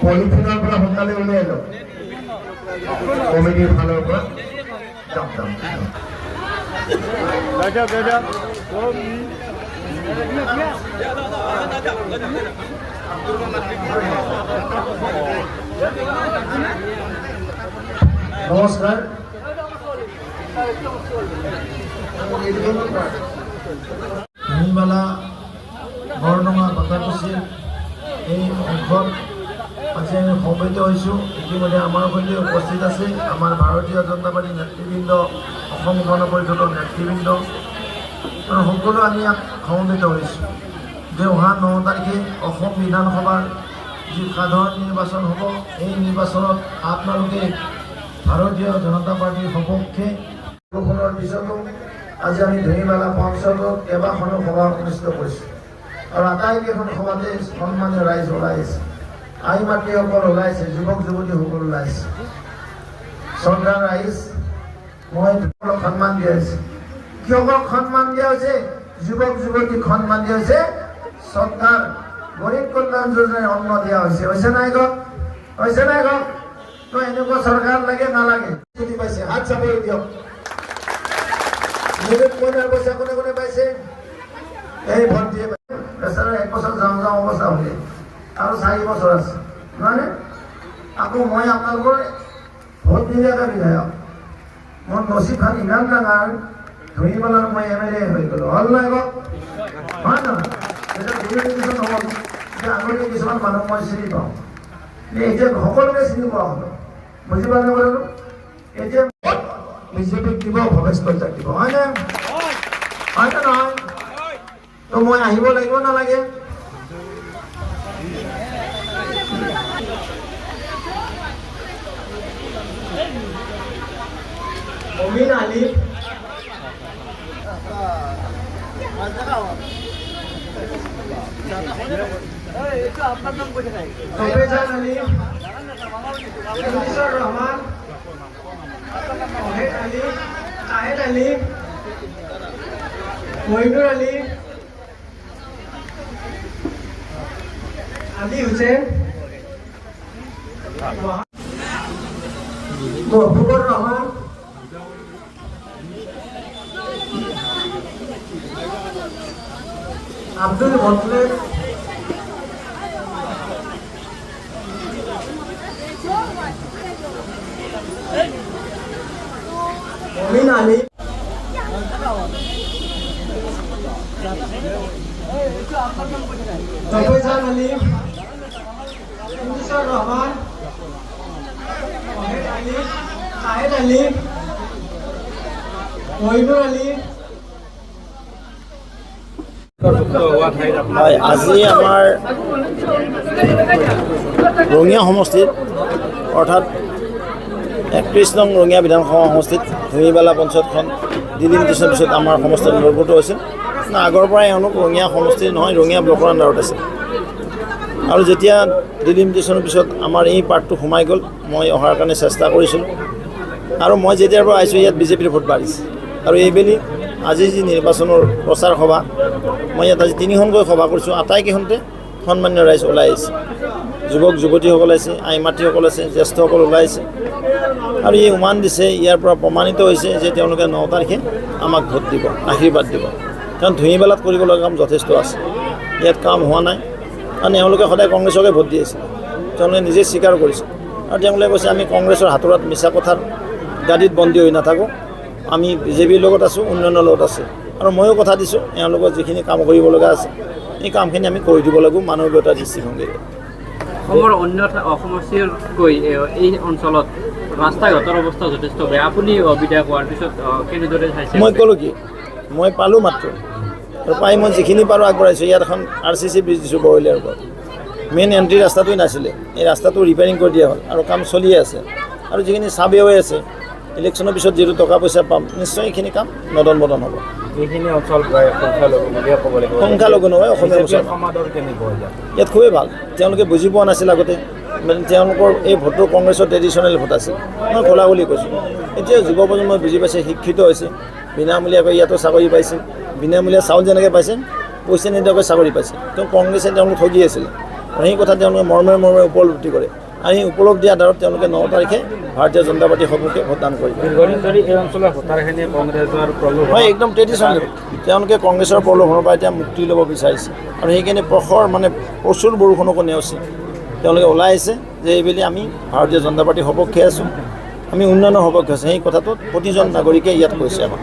পলিথিনৰ পৰা সোনকালে উলিয়াই লওক কমিটিৰ ফালৰ পৰা নমস্কাৰ ধুনীবালা বৰডঙা বাটাকুচিৰ এই অংশত আজি আমি সমবেত হৈছোঁ। ইতিমধ্যে আমাৰ সৈতে উপস্থিত আছে আমাৰ ভাৰতীয় জনতা পাৰ্টীৰ নেতৃবৃন্দ, অসম গণ পৰিষদৰ নেতৃবৃন্দ আৰু সকলো আমি ইয়াত সমবেত হৈছোঁ যে অহা 9 তাৰিখে অসম বিধানসভাৰ যি সাধাৰণ নিৰ্বাচন হ'ব, এই নিৰ্বাচনত আপোনালোকে ভাৰতীয় জনতা পাৰ্টীৰ সপক্ষে বৰষুণৰ পিছতো আজি আমি ধুনীবালা পঞ্চায়তত কেইবাখনো সভা অনুষ্ঠিত কৰিছোঁ আৰু আটাইকেইখন সভাতে সন্মানীয় ৰাইজ ওলাই আছে, আই মাতৃসকল ওলাইছে, যুৱক যুৱতীসকল ওলাইছে। শ্ৰদ্ধাৰ ৰাইজ, মই সন্মান দিয়া হৈছে। কৃষকক সন্মান দিয়া হৈছে, যুৱক যুৱতীক সন্মান দিয়া হৈছে, চৰকাৰ গৰীব কল্যাণ যোজনাৰ অন্ন দিয়া হৈছে। হৈছে নাই গক? হৈছে নাই গক? তো এনেকুৱা চৰকাৰ লাগে নালাগে? ছুটি পাইছে, হাত চাপৰি দিয়ক। নিযুত মইনাৰ পইচা কোনে কোনে পাইছে? এই ভণ্টিয়ে বেচাৰা 1 বছৰ যাওঁ যাওঁ অৱস্থা হ'লে আৰু 4 বছৰ আছে মানে। আকৌ মই আপোনালোকৰ ভোট নিদিয়াকৈ বিধায়ক, মোৰ নচিবখন ইমান ডাঙৰ, ধুনীবালাৰ মই MLA হৈ গ'লো, হ'ল নাই গক? হয় নহয়? এতিয়া বিজেপি নহ'ল, এতিয়া আগতে কিছুমান মানুহ মই চিনি পাওঁ, এতিয়া সকলোকে চিনি পোৱা হ'লো। বুজি পালে বাৰু? এতিয়া বিজেপিক দিব, ভৱেশ কলিতাক দিব, হয়নে? হয়নে নহয়? তো মই আহিব লাগিব নালাগে? মমিন আলী, সফেজান আলী, ইমতিজুর রহমান, ওহেদ আলী, শাহেদ আলী, মইনুর আলী, আলী হুসেন, মহবুবুর রহমান, আব্দুল মোতলেব, মমিন আলী, সফেজান আলী, ইমতিজুর রহমান, ওহেদ আলী, শাহেদ আলী, মইনুর আলী। হয়, আজি আমাৰ ৰঙিয়া সমষ্টিত অৰ্থাৎ 31 নং ৰঙিয়া বিধানসভা সমষ্টিত ধুনীবালা পঞ্চায়তখন ডিলিমিটেশ্যনৰ পিছত আমাৰ সমষ্টিত অন্তৰ্ভুক্ত হৈছিল। আগৰ পৰাই এওঁলোক ৰঙিয়া সমষ্টিৰ নহয়, ৰঙিয়া ব্লকৰ আণ্ডাৰত আছে। আৰু যেতিয়া ডিলিমিটেশ্যনৰ পিছত আমাৰ এই পাৰ্টটো সোমাই গ'ল, মই অহাৰ কাৰণে চেষ্টা কৰিছিলোঁ আৰু মই যেতিয়াৰ পৰা আহিছোঁ ইয়াত বিজেপিৰ ভোট বাঢ়িছে। আৰু এইবেলি আজি যি নিৰ্বাচনৰ প্ৰচাৰ সভা, মই ইয়াত আজি 3খনকৈ সভা কৰিছোঁ, আটাইকেইখনতে সন্মানীয় ৰাইজ ওলাই আহিছে, যুৱক যুৱতীসকল আছে, আই মাতৃসকল আছে, জ্যেষ্ঠসকল ওলাই আহিছে আৰু এই উমান দিছে, ইয়াৰ পৰা প্ৰমাণিত হৈছে যে তেওঁলোকে 9 তাৰিখে আমাক ভোট দিব, আশীৰ্বাদ দিব। কাৰণ ধুনীবালাত কৰিব লগা কাম যথেষ্ট আছে, ইয়াত কাম হোৱা নাই। কাৰণ এওঁলোকে সদায় কংগ্ৰেছকে ভোট দি আছে, তেওঁলোকে নিজে স্বীকাৰ কৰিছে আৰু তেওঁলোকে কৈছে আমি কংগ্ৰেছৰ হাতোৰাত মিছা কথাৰ গাড়ীত বন্দী হৈ নাথাকোঁ, আমি বিজেপিৰ লগত আছোঁ, উন্নয়নৰ লগত আছোঁ। আৰু ময়ো কথা দিছোঁ এওঁলোকৰ যিখিনি কাম কৰিব লগা আছে এই কামখিনি আমি কৰি দিব লাগিব মানৱীয়তাৰ দৃষ্টিভংগীৰে। অসমৰ অন্য সমষ্টিতকৈ এই অঞ্চলত ৰাস্তা ঘাটৰ অৱস্থা যথেষ্ট বেয়া। আপুনি বিধায়ক হোৱাৰ পিছত কেনেদৰে চাইছে? মই ক'লোঁ কি, মই পালোঁ মাত্ৰ, আৰু পাই মই যিখিনি পাৰোঁ আগবঢ়াইছোঁ। ইয়াত এখন RCC ব্ৰিজ দিছোঁ বৰলীয়াৰ ওপৰত, মেইন এণ্ট্ৰি ৰাস্তাটোৱে নাছিলে, এই ৰাস্তাটো ৰিপেয়াৰিং কৰি দিয়া হ'ল আৰু কাম চলিয়ে আছে। আৰু যিখিনি চাবে হৈ আছে, ইলেকশ্যনৰ পিছত যিটো টকা পইচা পাম, নিশ্চয় এইখিনি কাম নদন বদন হ'ব। এইখিনি অঞ্চল সংখ্যালঘু নহয়, অসমীয়া মুছলমান। সমাদৰ কেনেকুৱা ইয়াত খুবেই ভাল, তেওঁলোকে বুজি পোৱা নাছিল আগতে, তেওঁলোকৰ এই ভোটটো কংগ্ৰেছৰ ট্ৰেডিশ্যনেল ভোট আছিল। মই খোলা বুলি কৈছোঁ, এতিয়া যুৱ প্ৰজন্মই বুজি পাইছে, শিক্ষিত হৈছে, বিনামূলীয়াকৈ ইয়াতো চাকৰি পাইছে, বিনামূলীয়া চাউল যেনেকৈ পাইছে, পইচা নিদিয়াকৈ চাকৰি পাইছে। তেওঁ কংগ্ৰেছে তেওঁলোক ঠগি আছিল, আৰু সেই কথা তেওঁলোকে মৰ্মে উপলব্ধি কৰে আৰু সেই উপলব্ধি আধাৰত তেওঁলোকে 9 তাৰিখে ভাৰতীয় জনতা পাৰ্টিৰ সপক্ষে ভোটদান কৰিব। দীৰ্ঘদিন ধৰি এই অঞ্চলৰ ভোটাৰখিনিয়ে কংগ্ৰেছৰ প্ৰলোভন হয়, একদম ট্ৰেডিশ্যনেল। তেওঁলোকে কংগ্ৰেছৰ প্ৰলোভনৰ পৰা এতিয়া মুক্তি ল'ব বিচাৰিছে আৰু সেইকাৰণে প্ৰচুৰ বৰষুণকো নেওচি তেওঁলোকে ওলাই আহিছে যে এইবেলি আমি ভাৰতীয় জনতা পাৰ্টিৰ সপক্ষে আছোঁ, আমি উন্নয়নৰ সপক্ষে আছোঁ। সেই কথাটো প্ৰতিজন নাগৰিকে ইয়াত কৈছে আমাক।